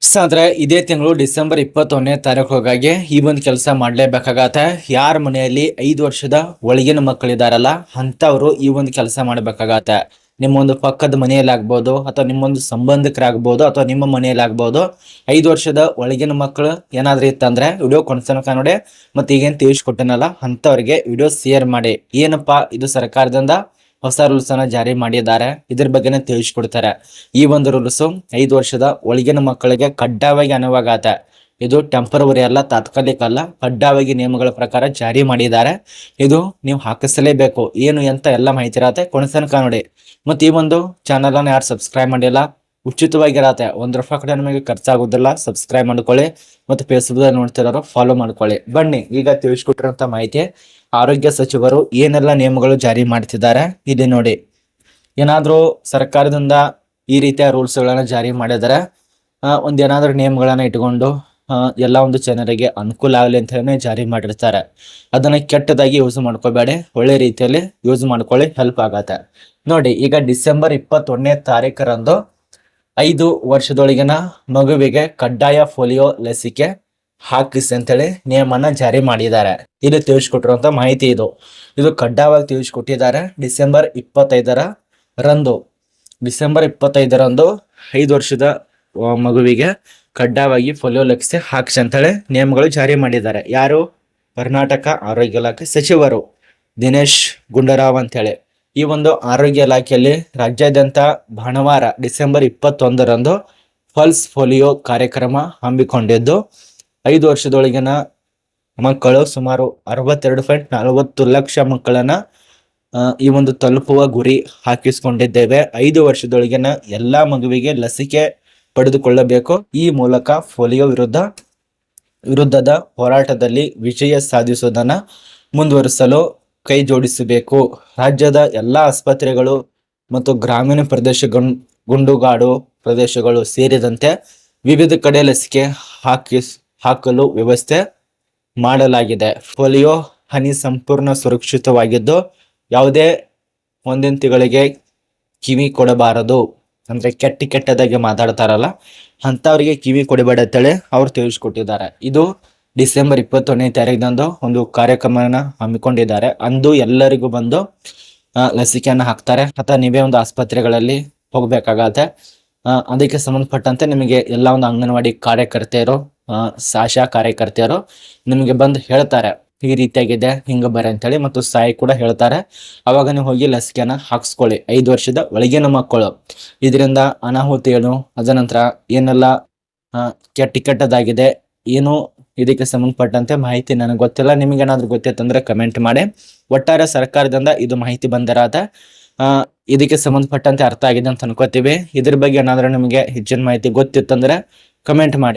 ಅಂದ್ರೆ ಇದೇ ತಿಂಗಳು ಡಿಸೆಂಬರ್ 21ನೇ ತಾರೀಕು ಈ ಒಂದು ಕೆಲಸ ಮಾಡ್ಲೇಬೇಕಾಗತ್ತೆ. ಯಾರ ಮನೆಯಲ್ಲಿ 5 ವರ್ಷದ ಒಳಗಿನ ಮಕ್ಕಳಿದಾರಲ್ಲ ಅಂತವ್ರು ಈ ಒಂದು ಕೆಲಸ ಮಾಡ್ಬೇಕಾಗತ್ತೆ. ನಿಮ್ಮೊಂದು ಪಕ್ಕದ ಮನೆಯಲ್ಲಿ ಆಗ್ಬೋದು, ಅಥವಾ ನಿಮ್ಮೊಂದು ಸಂಬಂಧಿಕರಾಗ್ಬೋದು, ಅಥವಾ ನಿಮ್ಮ ಮನೆಯಲ್ಲಿ ಆಗ್ಬೋದು. 5 ವರ್ಷದ ಒಳಗಿನ ಮಕ್ಕಳು ಏನಾದ್ರೂ ಇತ್ತಂದ್ರೆ ವಿಡಿಯೋ ಕೊಡ್ಸನಕ ನೋಡಿ, ಮತ್ತೆ ಈಗೇನು ತಿಳಿಸ್ಕೊಟ್ಟನಲ್ಲ ಅಂತವ್ರಿಗೆ ವಿಡಿಯೋ ಶೇರ್ ಮಾಡಿ. ಏನಪ್ಪಾ ಇದು ಸರ್ಕಾರದಿಂದ ಹೊಸ ರೂಲ್ಸ್ ಅನ್ನ ಜಾರಿ ಮಾಡಿದ್ದಾರೆ, ಇದ್ರ ಬಗ್ಗೆನೇ ತಿಳಿಸ್ಕೊಡ್ತಾರೆ. ಈ ಒಂದು ರೂಲ್ಸ್ 5 ವರ್ಷದ ಒಳಗಿನ ಮಕ್ಕಳಿಗೆ ಕಡ್ಡಾಯವಾಗಿ ಅನ್ವಯವಾಗತ್ತೆ. ಇದು ಟೆಂಪರವರಿ ಅಲ್ಲ, ತಾತ್ಕಾಲಿಕ ಅಲ್ಲ, ಕಡ್ಡಾಯವಾಗಿ ನಿಯಮಗಳ ಪ್ರಕಾರ ಜಾರಿ ಮಾಡಿದ್ದಾರೆ. ಇದು ನೀವು ಹಾಕಿಸಲೇಬೇಕು. ಏನು ಎಂತ ಎಲ್ಲ ಮಾಹಿತಿ ಇರತ್ತೆ ಕೊನೆತನಕ ನೋಡಿ. ಮತ್ತೆ ಈ ಒಂದು ಚಾನಲ್ ಅನ್ನು ಯಾರು ಸಬ್ಸ್ಕ್ರೈಬ್ ಮಾಡಿಲ್ಲ, ಉಚಿತವಾಗಿರತ್ತೆ, ₹1 ಕೂಡ ನಿಮಗೆ ಖರ್ಚಾಗೋದಿಲ್ಲ. ಸಬ್ಸ್ಕ್ರೈಬ್ ಮಾಡ್ಕೊಳ್ಳಿ. ಮತ್ತು ಫೇಸ್ಬುಕ್ ನೋಡ್ತಿರೋರು ಫಾಲೋ ಮಾಡ್ಕೊಳ್ಳಿ. ಬನ್ನಿ ಈಗ ತಿಳಿಸ್ಕೊಟ್ಟಿರೋಂಥ ಮಾಹಿತಿ. ಆರೋಗ್ಯ ಸಚಿವರು ಏನೆಲ್ಲ ನಿಯಮಗಳು ಜಾರಿ ಮಾಡ್ತಿದ್ದಾರೆ ಇಲ್ಲಿ ನೋಡಿ. ಏನಾದರೂ ಸರ್ಕಾರದಿಂದ ಈ ರೀತಿಯ ರೂಲ್ಸ್ಗಳನ್ನು ಜಾರಿ ಮಾಡಿದರೆ ಒಂದೇನಾದ್ರೂ ನಿಯಮಗಳನ್ನು ಇಟ್ಕೊಂಡು ಎಲ್ಲ ಒಂದು ಜನರಿಗೆ ಅನುಕೂಲ ಆಗಲಿ ಅಂತ ಹೇಳಿ ಜಾರಿ ಮಾಡಿರ್ತಾರೆ. ಅದನ್ನ ಕೆಟ್ಟದಾಗಿ ಯೂಸ್ ಮಾಡ್ಕೋಬೇಡಿ, ಒಳ್ಳೆ ರೀತಿಯಲ್ಲಿ ಯೂಸ್ ಮಾಡ್ಕೊಳ್ಳಿ, ಹೆಲ್ಪ್ ಆಗತ್ತೆ ನೋಡಿ. ಈಗ ಡಿಸೆಂಬರ್ 21ನೇ ತಾರೀಕರಂದು 5 ವರ್ಷದೊಳಗಿನ ಮಗುವಿಗೆ ಕಡ್ಡಾಯ ಪೋಲಿಯೋ ಲಸಿಕೆ ಹಾಕಿಸಿ ಅಂತೇಳಿ ನಿಯಮನ ಜಾರಿ ಮಾಡಿದ್ದಾರೆ. ಇದು ತಿಳಿಸ್ಕೊಟ್ಟಿರುವಂತ ಮಾಹಿತಿ. ಇದು ಕಡ್ಡಾಯವಾಗಿ ತಿಳಿಸ್ಕೊಟ್ಟಿದ್ದಾರೆ. ಡಿಸೆಂಬರ್ 25ರಂದು 5 ವರ್ಷದ ಮಗುವಿಗೆ ಕಡ್ಡಾಯವಾಗಿ ಪೋಲಿಯೋ ಲಸಿಕೆ ಹಾಕಿಸಿ ಅಂತೇಳಿ ನಿಯಮಗಳು ಜಾರಿ ಮಾಡಿದ್ದಾರೆ. ಯಾರು? ಕರ್ನಾಟಕ ಆರೋಗ್ಯ ಇಲಾಖೆ ಸಚಿವರು ದಿನೇಶ್ ಗುಂಡೂರಾವ್ ಅಂತೇಳಿ. ಈ ಒಂದು ಆರೋಗ್ಯ ಇಲಾಖೆಯಲ್ಲಿ ರಾಜ್ಯಾದ್ಯಂತ ಭಾನುವಾರ ಡಿಸೆಂಬರ್ 21ರಂದು ಪಲ್ಸ್ ಪೋಲಿಯೋ ಕಾರ್ಯಕ್ರಮ ಹಮ್ಮಿಕೊಂಡಿದ್ದು 5 ವರ್ಷದೊಳಗಿನ ಮಕ್ಕಳು ಸುಮಾರು 62.40 ಲಕ್ಷ ಮಕ್ಕಳನ್ನ ಈ ಒಂದು ತಲುಪುವ ಗುರಿ ಹಾಕಿಸಿಕೊಂಡಿದ್ದೇವೆ. 5 ವರ್ಷದೊಳಗಿನ ಎಲ್ಲಾ ಮಗುವಿಗೆ ಲಸಿಕೆ ಪಡೆದುಕೊಳ್ಳಬೇಕು. ಈ ಮೂಲಕ ಪೋಲಿಯೋ ವಿರುದ್ಧದ ಹೋರಾಟದಲ್ಲಿ ವಿಜಯ ಸಾಧಿಸುವುದನ್ನು ಮುಂದುವರಿಸಲು ಕೈ ಜೋಡಿಸಬೇಕು. ರಾಜ್ಯದ ಎಲ್ಲಾ ಆಸ್ಪತ್ರೆಗಳು ಮತ್ತು ಗ್ರಾಮೀಣ ಗುಂಡುಗಾಡು ಪ್ರದೇಶಗಳು ಸೇರಿದಂತೆ ವಿವಿಧ ಕಡೆ ಲಸಿಕೆ ಹಾಕಲು ವ್ಯವಸ್ಥೆ ಮಾಡಲಾಗಿದೆ. ಪೋಲಿಯೋ ಹನಿ ಸಂಪೂರ್ಣ ಸುರಕ್ಷಿತವಾಗಿದ್ದು ಯಾವುದೇ ಒಂದಿಂತಿಗಳಿಗೆ ಕಿವಿ ಕೊಡಬಾರದು. ಅಂದ್ರೆ ಕೆಟ್ಟದಾಗಿ ಮಾತಾಡ್ತಾರಲ್ಲ ಅಂತವ್ರಿಗೆ ಕಿವಿ ಕೊಡಬೇಡ ಅಂತೇಳಿ ಅವ್ರು ತಿಳಿಸ್ಕೊಟ್ಟಿದ್ದಾರೆ. ಇದು ಡಿಸೆಂಬರ್ 21ನೇ ತಾರೀಕಿನಂದು ಒಂದು ಕಾರ್ಯಕ್ರಮನ ಹಮ್ಮಿಕೊಂಡಿದ್ದಾರೆ. ಅಂದು ಎಲ್ಲರಿಗೂ ಬಂದು ಲಸಿಕೆಯನ್ನು ಹಾಕ್ತಾರೆ. ಅಥವಾ ನೀವೇ ಒಂದು ಆಸ್ಪತ್ರೆಗಳಲ್ಲಿ ಹೋಗ್ಬೇಕಾಗತ್ತೆ. ಅದಕ್ಕೆ ಸಂಬಂಧಪಟ್ಟಂತೆ ನಿಮಗೆ ಎಲ್ಲ ಒಂದು ಅಂಗನವಾಡಿ ಕಾರ್ಯಕರ್ತೆಯರು, ಆಶಾ ಕಾರ್ಯಕರ್ತೆಯರು ನಿಮಗೆ ಬಂದು ಹೇಳ್ತಾರೆ ಈ ರೀತಿಯಾಗಿದೆ, ಹಿಂಗ ಬರ್ರಿ ಅಂತೇಳಿ, ಮತ್ತು ಸಾಯಿ ಕೂಡ ಹೇಳ್ತಾರೆ. ಅವಾಗ ನೀವು ಹೋಗಿ ಲಸಿಕೆನ ಹಾಕ್ಸ್ಕೊಳ್ಳಿ. 5 ವರ್ಷದ ಒಳಗಿನ ಮಕ್ಕಳು. ಇದರಿಂದ ಅನಾಹುತಿ ಏನು, ಅದನಂತರ ಏನೆಲ್ಲ ಕೆಟ್ಟದಾಗಿದೆ, ಏನು ಇದಕ್ಕೆ ಸಂಬಂಧಪಟ್ಟಂತೆ ಮಾಹಿತಿ ನನಗೆ ಗೊತ್ತಿಲ್ಲ. ನಿಮಗೇನಾದ್ರೂ ಗೊತ್ತಿತ್ತಂದ್ರೆ ಕಮೆಂಟ್ ಮಾಡಿ. ಒಟ್ಟಾರೆ ಸರ್ಕಾರದಿಂದ ಇದು ಮಾಹಿತಿ ಬಂದಿರತ್ತೆ. ಇದಕ್ಕೆ ಸಂಬಂಧಪಟ್ಟಂತೆ ಅರ್ಥ ಆಗಿದೆ ಅಂತ ಅನ್ಕೋತೀವಿ. ಇದ್ರ ಬಗ್ಗೆ ಏನಾದ್ರೂ ನಿಮಗೆ ಹೆಚ್ಚಿನ ಮಾಹಿತಿ ಗೊತ್ತಿತ್ತಂದ್ರೆ ಕಮೆಂಟ್ ಮಾಡಿ.